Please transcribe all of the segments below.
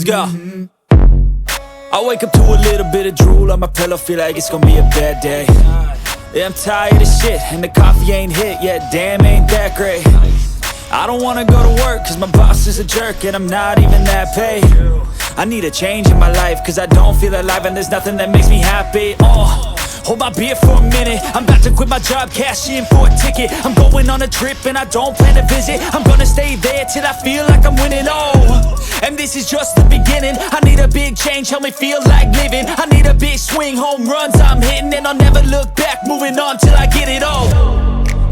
go. I wake up to a little bit of drool on my pillow, feel like it's gonna be a bad day. Yeah, I'm tired of shit, and the coffee ain't hit yet, damn, ain't that great. I don't wanna go to work, cause my boss is a jerk, and I'm not even that paid. I need a change in my life, cause I don't feel alive, and there's nothing that makes me happy. Hold my beer for a minute, I'm about to quit my job, cash in for a ticket. I'm going on a trip and I don't plan to visit. I'm gonna stay there till I feel like I'm winning, and this is just the beginning. I need a big change, help me feel like living. I need a big swing, home runs I'm hitting, and I'll never look back, moving on till I get it all.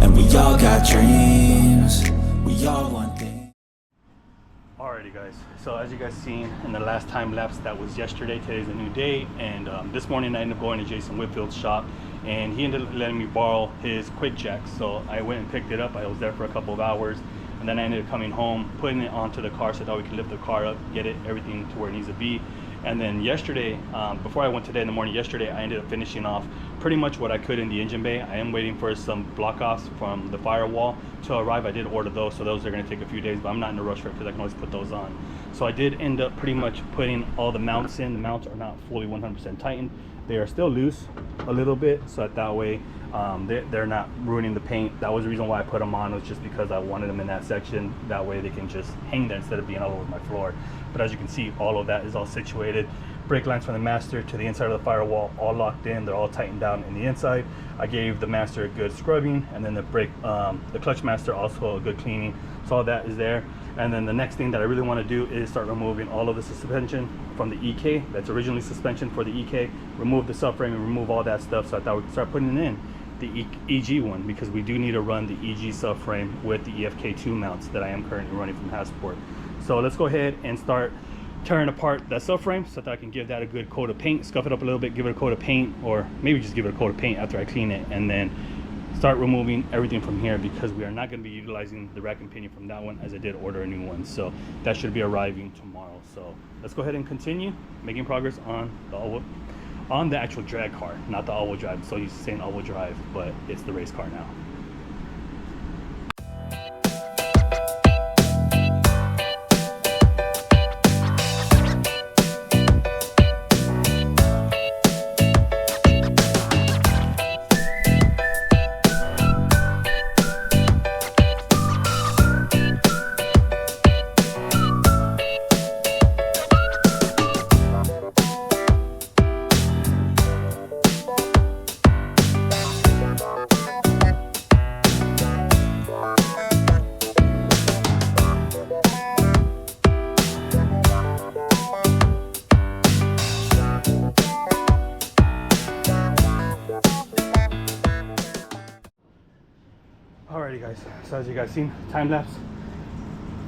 And we all got dreams, we all want things. Alrighty guys, so as you guys seen in the last time lapse, that was yesterday. Today's a new day, and this morning I ended up going to Jason Whitfield's shop, and he ended up letting me borrow his quick jack. So I went and picked it up. I was there for a couple of hours, and then I ended up coming home, putting it onto the car so that we could lift the car up, get it everything to where it needs to be. And then yesterday, before I went today in the morning, yesterday I ended up finishing off pretty much what I could in the engine bay. I am waiting for some block offs from the firewall to arrive. I did order those, so those are going to take a few days, but I'm not in a rush for it because I can always put those on. So I did end up pretty much putting all the mounts in. The mounts are not fully 100% tightened. They are still loose a little bit, so that way they're not ruining the paint. That was the reason why I put them on, was just because I wanted them in that section. That way they can just hang there instead of being all over my floor. But as you can see, all of that is all situated. Brake lines from the master to the inside of the firewall, all locked in. They're all tightened down in the inside. I gave the master a good scrubbing, and then the clutch master also a good cleaning. So all that is there. And then the next thing that I really want to do is start removing all of the suspension from the EK. That's originally suspension for the EK. Remove the subframe and remove all that stuff, so I thought we could start putting in the EG one, because we do need to run the EG subframe with the EFK2 mounts that I am currently running from Hassport. So let's go ahead and start tearing apart that subframe so that I can give that a good coat of paint, scuff it up a little bit, give it a coat of paint, or maybe just give it a coat of paint after I clean it, and then start removing everything from here, because we are not going to be utilizing the rack and pinion from that one, as I did order a new one. So that should be arriving tomorrow. So let's go ahead and continue making progress on the actual drag car, not the all-wheel drive. So he's saying all-wheel drive, but it's the race car now. Alrighty guys, so as you guys seen, time lapse,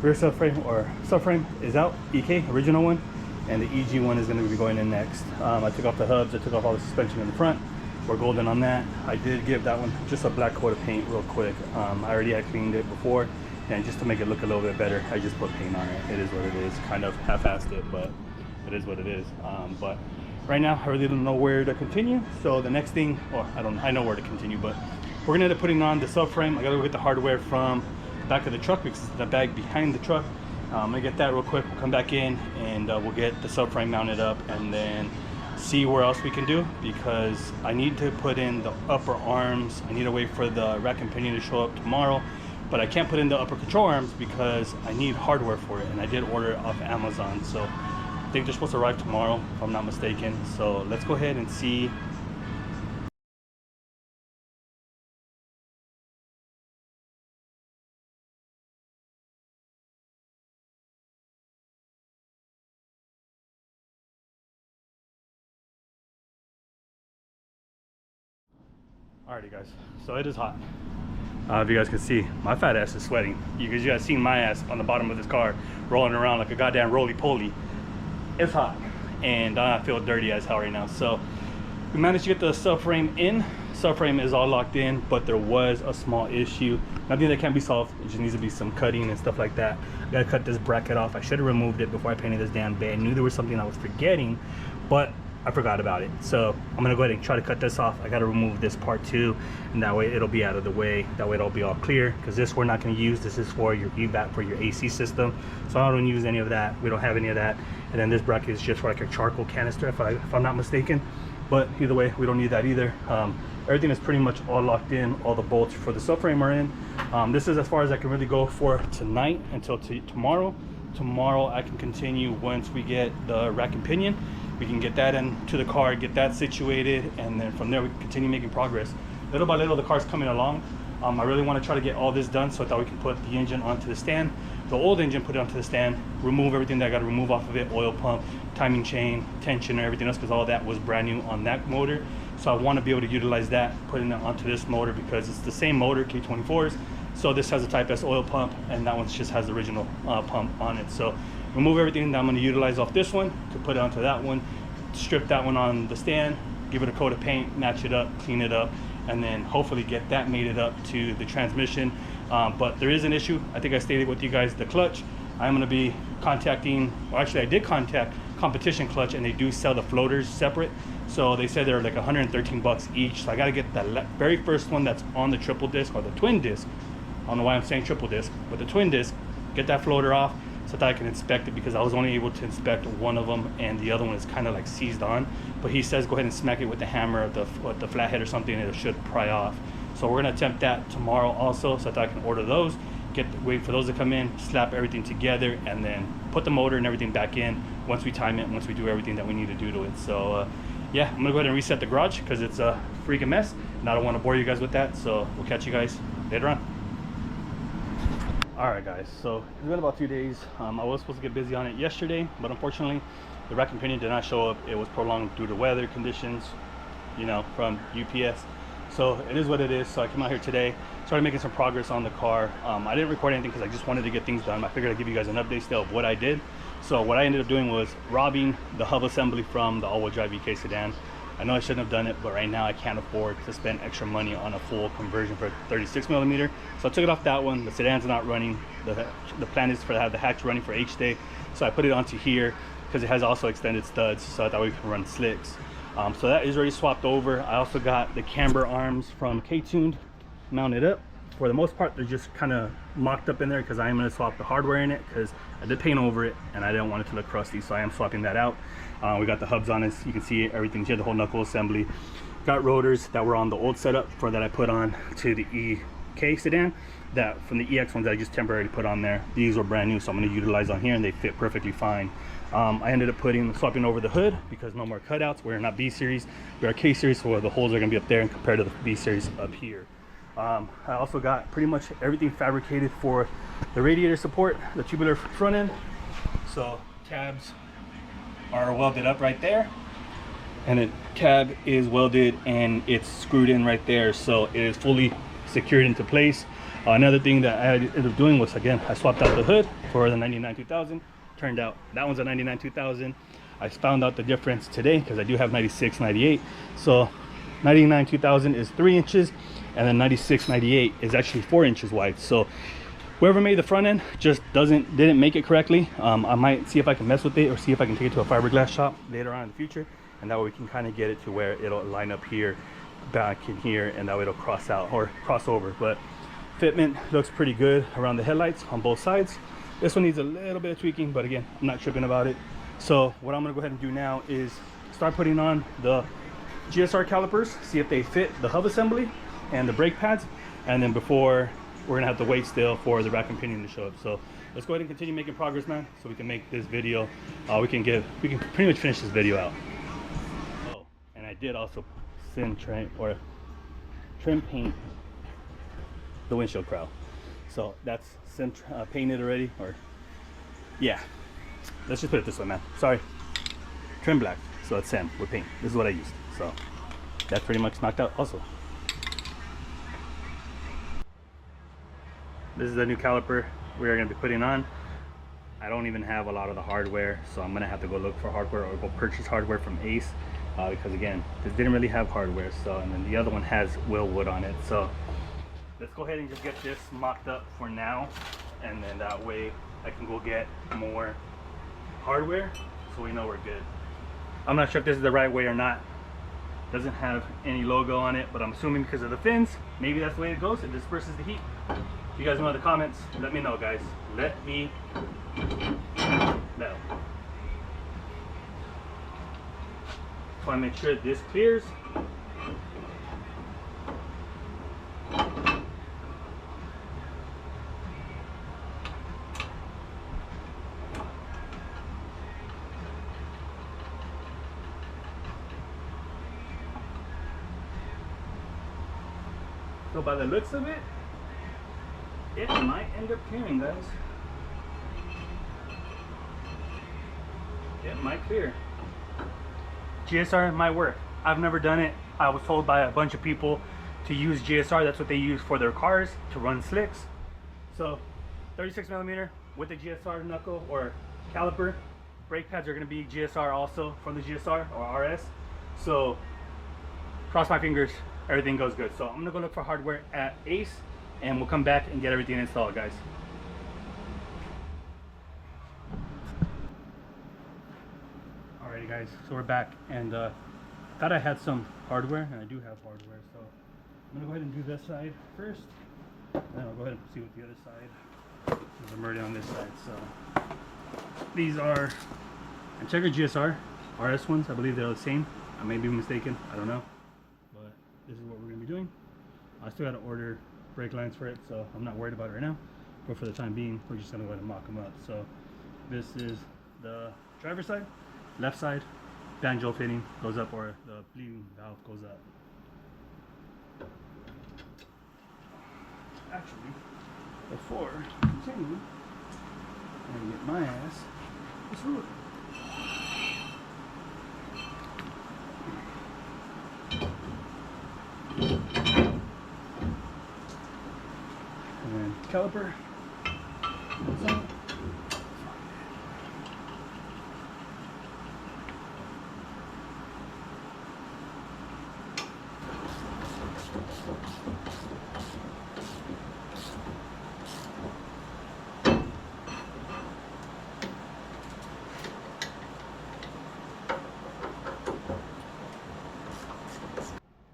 rear subframe is out, EK, original one, and the EG one is going to be going in next. I took off the hubs, I took off all the suspension in the front. We're golden on that. I did give that one just a black coat of paint real quick. I already had cleaned it before, and just to make it look a little bit better, I just put paint on it. It is what it is. Kind of half-assed it, but it is what it is. But right now, I really don't know where to continue. So the next thing, I know where to continue, but we're gonna end up putting on the subframe. I gotta go get the hardware from the back of the truck, because it's the bag behind the truck. I'm gonna get that real quick. We'll come back in and we'll get the subframe mounted up, and then see where else we can do, because I need to put in the upper arms. I need to wait for the rack and pinion to show up tomorrow, but I can't put in the upper control arms because I need hardware for it, and I did order it off Amazon. So I think they're supposed to arrive tomorrow, if I'm not mistaken. So let's go ahead and see. Alrighty guys, so it is hot. If you guys can see, my fat ass is sweating. You guys seen my ass on the bottom of this car rolling around like a goddamn roly-poly. It's hot, and I feel dirty as hell right now. So we managed to get the subframe in. Subframe is all locked in, but there was a small issue. Nothing that can't be solved. It just needs to be some cutting and stuff like that. I gotta cut this bracket off. I should have removed it before I painted this damn bay. I knew there was something I was forgetting, but I forgot about it. So I'm gonna go ahead and try to cut this off. I gotta remove this part too, and that way it'll be out of the way. That way it'll be all clear, because this we're not gonna use. This is for your evap for your AC system. So I don't use any of that. We don't have any of that. And then this bracket is just for like a charcoal canister, if I'm not mistaken. But either way, we don't need that either. Everything is pretty much all locked in. All the bolts for the subframe are in. This is as far as I can really go for tonight until tomorrow. Tomorrow I can continue once we get the rack and pinion. We can get that into the car, get that situated, and then from there we can continue making progress. Little by little, the car's coming along. I really want to try to get all this done so that we can put the engine onto the stand. The old engine, put it onto the stand, remove everything that I got to remove off of it, oil pump, timing chain, tension, and everything else, because all that was brand new on that motor. So I want to be able to utilize that, putting it onto this motor, because it's the same motor, K24s. So this has a Type S oil pump, and that one just has the original pump on it. So remove everything that I'm going to utilize off this one to put it onto that one, strip that one on the stand, give it a coat of paint, match it up, clean it up, and then hopefully get that mated up to the transmission. But there is an issue. I think I stated with you guys, the clutch. I'm going to be contacting, well, actually I did contact Competition Clutch, and they do sell the floaters separate. So they said they're like 113 bucks each. So I got to get the very first one that's on the triple disc, or the twin disc. I don't know why I'm saying triple disc, but the twin disc, get that floater off so that I can inspect it, because I was only able to inspect one of them and the other one is kind of like seized on. But he says go ahead and smack it with the hammer or the flathead or something, and it should pry off. So we're gonna attempt that tomorrow also, so that I can order those, wait for those to come in, slap everything together, and then put the motor and everything back in once we time it, once we do everything that we need to do to it. So yeah, I'm gonna go ahead and reset the garage because it's a freaking mess, and I don't want to bore you guys with that. So we'll catch you guys later on. All right guys, so it's been about 2 days. I was supposed to get busy on it yesterday, but unfortunately the rack and pinion did not show up. It was prolonged due to weather conditions, you know, from UPS. So it is what it is. So I came out here today, started making some progress on the car. I didn't record anything because I just wanted to get things done. I figured I'd give you guys an update still of what I did. So what I ended up doing was robbing the hub assembly from the all-wheel drive EK sedan. I know I shouldn't have done it, but right now I can't afford to spend extra money on a full conversion for 36mm. So I took it off that one. The sedan's not running. The plan is for to have the hatch running for H-Day. So I put it onto here because it has also extended studs, so that way we can run slicks. So that is already swapped over. I also got the camber arms from K-Tuned mounted up. For the most part, they're just kind of mocked up in there because I am going to swap the hardware in it, because I did paint over it and I didn't want it to look crusty, so I am swapping that out. We got the hubs on it. You can see everything here, the whole knuckle assembly. Got rotors that were on the old setup for that I put on to the EK sedan. That from the EX ones that I just temporarily put on there. These were brand new, so I'm going to utilize on here, and they fit perfectly fine. I ended up swapping over the hood because no more cutouts. We're not B series, we are K series, so the holes are going to be up there and compared to the B series up here. I also got pretty much everything fabricated for the radiator support, the tubular front end. So tabs are welded up right there, and the cab is welded and it's screwed in right there, so it is fully secured into place. Another thing that I ended up doing was, again, I swapped out the hood for the 99 2000. Turned out that one's a 99 2000. I found out the difference today because I do have 96 98. So 99 2000 is 3 inches, and then 96 98 is actually 4 inches wide. So whoever made the front end just didn't make it correctly. I might see if I can mess with it, or see if I can take it to a fiberglass shop later on in the future, and that way we can kind of get it to where it'll line up here, back in here, and that way it'll cross out or cross over. But fitment looks pretty good around the headlights on both sides. This one needs a little bit of tweaking, but again, I'm not tripping about it. So what I'm gonna go ahead and do now is start putting on the GSR calipers, see if they fit the hub assembly and the brake pads, and then before, we're gonna have to wait still for the rack and pinion to show up. So let's go ahead and continue making progress, man, so we can make this video, we can pretty much finish this video out. Oh, and I did also trim paint the windshield crown. So that's painted already, or yeah, let's just put it this way, man. Sorry, trim black, so it's sand with paint. This is what I used, so that's pretty much knocked out also. This is the new caliper we are going to be putting on. I don't even have a lot of the hardware, so I'm going to have to go look for hardware or go purchase hardware from Ace, because again, this didn't really have hardware. So, and then the other one has Willwood on it. So let's go ahead and just get this mocked up for now, and then that way I can go get more hardware so we know we're good. I'm not sure if this is the right way or not. Doesn't have any logo on it, but I'm assuming because of the fins, maybe that's the way it goes. It disperses the heat. If you guys know in the comments, let me know, guys. Let me know. Just want to make sure this clears. So by the looks of it, it might end up clearing, guys. It might clear. GSR might work. I've never done it. I was told by a bunch of people to use GSR. That's what they use for their cars to run slicks. So 36mm with the GSR knuckle or caliper. Brake pads are going to be GSR also from the GSR or RS. So cross my fingers, everything goes good. So I'm gonna go look for hardware at Ace and we'll come back and get everything installed, guys. Alrighty guys, so we're back, and thought I had some hardware, and I do have hardware, so I'm gonna go ahead and do this side first, and then I'll go ahead and proceed with the other side since I'm already on this side. So these are Integra GSR RS ones. I believe they're the same. I may be mistaken, I don't know. This is what we're going to be doing. I still got to order brake lines for it, so I'm not worried about it right now. But for the time being, we're just going to go ahead and mock them up. So this is the driver's side. Left side, banjo fitting goes up, or the bleeding valve goes up. Actually, before continuing, I'm going to get my ass this ruler. And then caliper.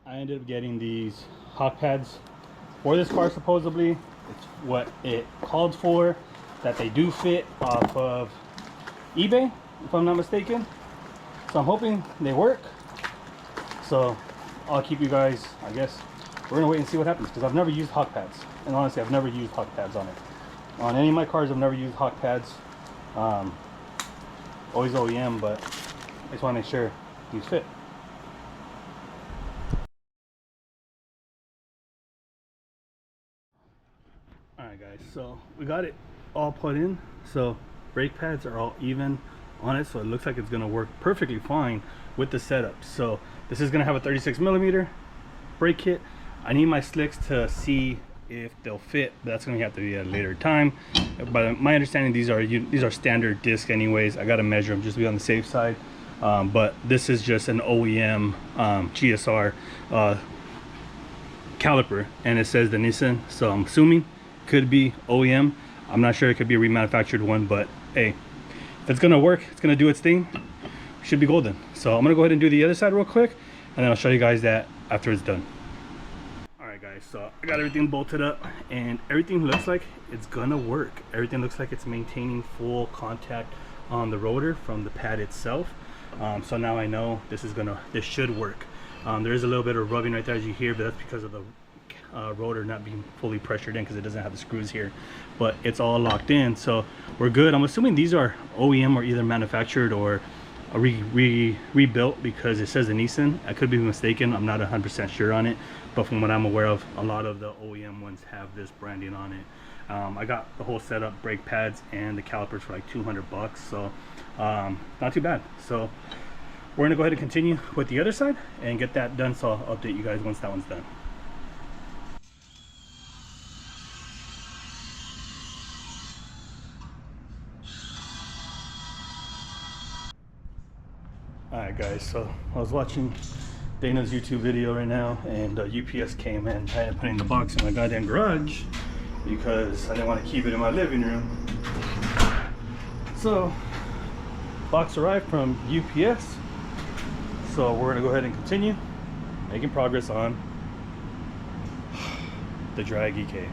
I ended up getting these hawk pads for this car. Supposedly it's what it called for, that they do fit off of eBay if I'm not mistaken, so I'm hoping they work. So I'll keep you guys, I guess we're gonna wait and see what happens, because I've never used hawk pads, and honestly I've never used hawk pads on it. On any of my cars I've never used hawk pads, always OEM, but I just want to make sure these fit. Alright guys, so we got it all put in, so brake pads are all even on it, so it looks like it's going to work perfectly fine with the setup. So this is going to have a 36mm brake kit. I need my slicks to see if they'll fit, but that's going to have to be at a later time. But my understanding, these are standard discs anyways. I got to measure them just to be on the safe side, but this is just an OEM GSR caliper, and it says the Nissan, so I'm assuming could be OEM. I'm not sure, it could be a remanufactured one, but hey, if it's gonna work, it's gonna do its thing, should be golden. So I'm gonna go ahead and do the other side real quick, and then I'll show you guys that after it's done. Alright guys, so I got everything bolted up, and everything looks like it's gonna work. Everything looks like it's maintaining full contact on the rotor from the pad itself. So now I know this should work. There is a little bit of rubbing right there, as you hear, but that's because of the rotor not being fully pressured in, because it doesn't have the screws here, but it's all locked in, so we're good. I'm assuming these are OEM, or either manufactured or rebuilt, because it says the Nissan. I could be mistaken, I'm not 100% sure on it, but from what I'm aware of, a lot of the OEM ones have this branding on it. I got the whole setup, brake pads and the calipers for like 200 bucks, so not too bad. So we're gonna go ahead and continue with the other side and get that done, so I'll update you guys once that one's done. Alright guys, so I was watching Dana's YouTube video right now, and UPS came in. I had to put in the box in my goddamn garage because I didn't want to keep it in my living room. So box arrived from UPS, So we're gonna go ahead and continue making progress on the drag EK.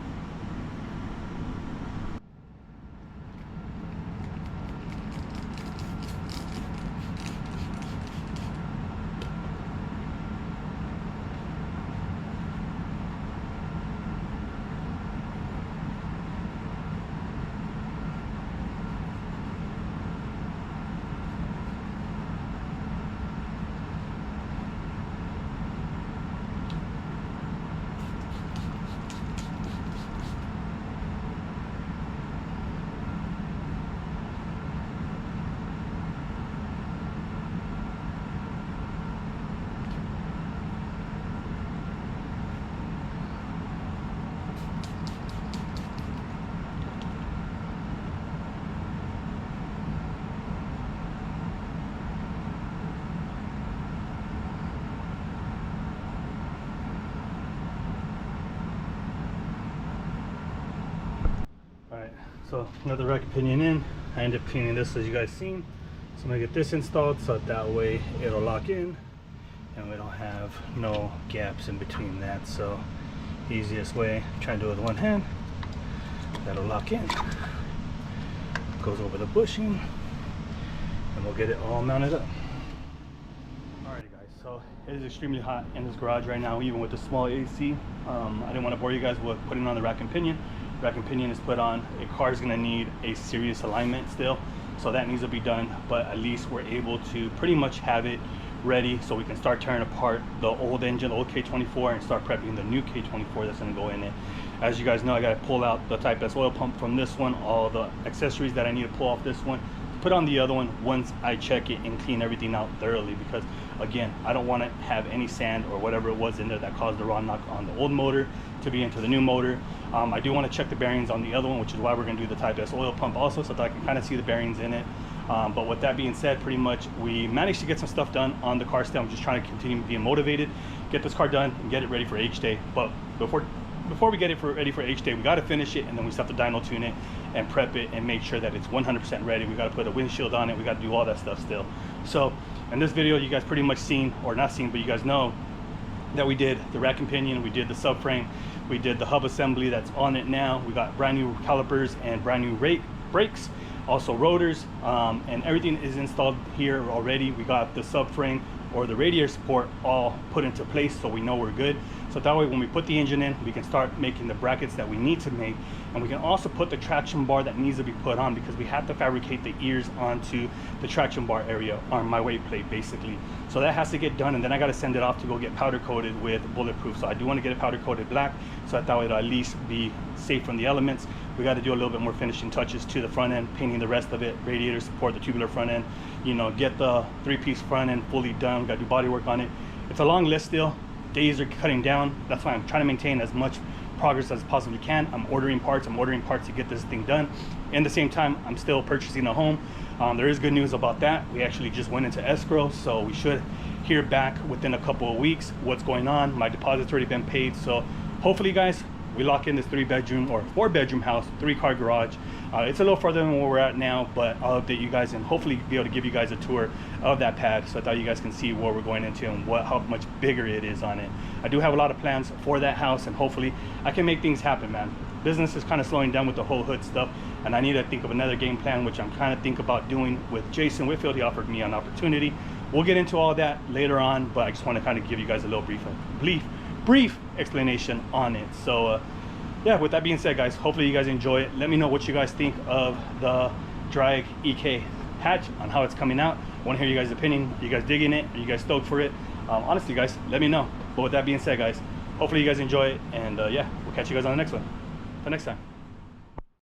Alright, so another rack pinion in. I ended up cleaning this as you guys seen. So I'm gonna get this installed so that way it'll lock in and we don't have no gaps in between that. So easiest way, try and do it with one hand. That'll lock in. Goes over the bushing and we'll get it all mounted up. Alrighty guys, so it is extremely hot in this garage right now, even with the small AC. I didn't want to bore you guys with putting on the rack and pinion. Rack and pinion is put on. A car is going to need a serious alignment still, so that needs to be done, but at least we're able to pretty much have it ready so we can start tearing apart the old engine, the old K24, and start prepping the new K24 that's going to go in it. As you guys know, I got to pull out the Type S oil pump from this one, all the accessories that I need to pull off this one, put on the other one once I check it and clean everything out thoroughly, because again, I don't want to have any sand or whatever it was in there that caused the rod knock on the old motor to be into the new motor. I do want to check the bearings on the other one, which is why we're going to do the Type S oil pump also, so that I can kind of see the bearings in it. But with that being said, pretty much we managed to get some stuff done on the car still. I'm just trying to continue being motivated, get this car done and get it ready for H day. But before we get it ready for H day, we got to finish it, and then we still have to dyno tune it and prep it and make sure that it's 100% ready. We got to put a windshield on it, we got to do all that stuff still. So in this video, you guys pretty much seen, or not seen, but you guys know that we did the rack and pinion, we did the subframe, we did the hub assembly that's on it now. We got brand new calipers and brand new brakes, also rotors, and everything is installed here already. We got the subframe or the radiator support all put into place, so we know we're good. So that way when we put the engine in, we can start making the brackets that we need to make, and we can also put the traction bar that needs to be put on, because we have to fabricate the ears onto the traction bar area on my weight plate basically. So that has to get done, and then I got to send it off to go get powder coated with bulletproof. So I do want to get it powder coated black, so that way it'll at least be safe from the elements. We got to do a little bit more finishing touches to the front end, painting the rest of it, radiator support, the tubular front end, you know, get the 3-piece front end fully done. We got to do body work on it. It's a long list still. Days are cutting down. That's why I'm trying to maintain as much progress as possibly can. I'm ordering parts to get this thing done. In the same time, I'm still purchasing a home. There is good news about that. We actually just went into escrow, so we should hear back within a couple of weeks what's going on. My deposit's already been paid, so hopefully guys, we lock in this 3-bedroom or 4-bedroom house, 3-car garage. It's a little further than where we're at now, but I'll update you guys and hopefully be able to give you guys a tour of that pad, so that you guys can see what we're going into and how much bigger it is on it. I do have a lot of plans for that house, and hopefully I can make things happen, man. Business is kind of slowing down with the whole hood stuff, and I need to think of another game plan, which I'm kind of thinking about doing with Jason Whitfield. He offered me an opportunity. We'll get into all that later on, but I just want to kind of give you guys a little brief explanation on it. So yeah, with that being said guys, hopefully you guys enjoy it. Let me know what you guys think of the drag EK hatch, on how it's coming out. I want to hear you guys' opinion. Are you guys digging it? Are you guys stoked for it? Honestly guys, let me know. But with that being said guys, hopefully you guys enjoy it, and yeah, we'll catch you guys on the next one. Till next time.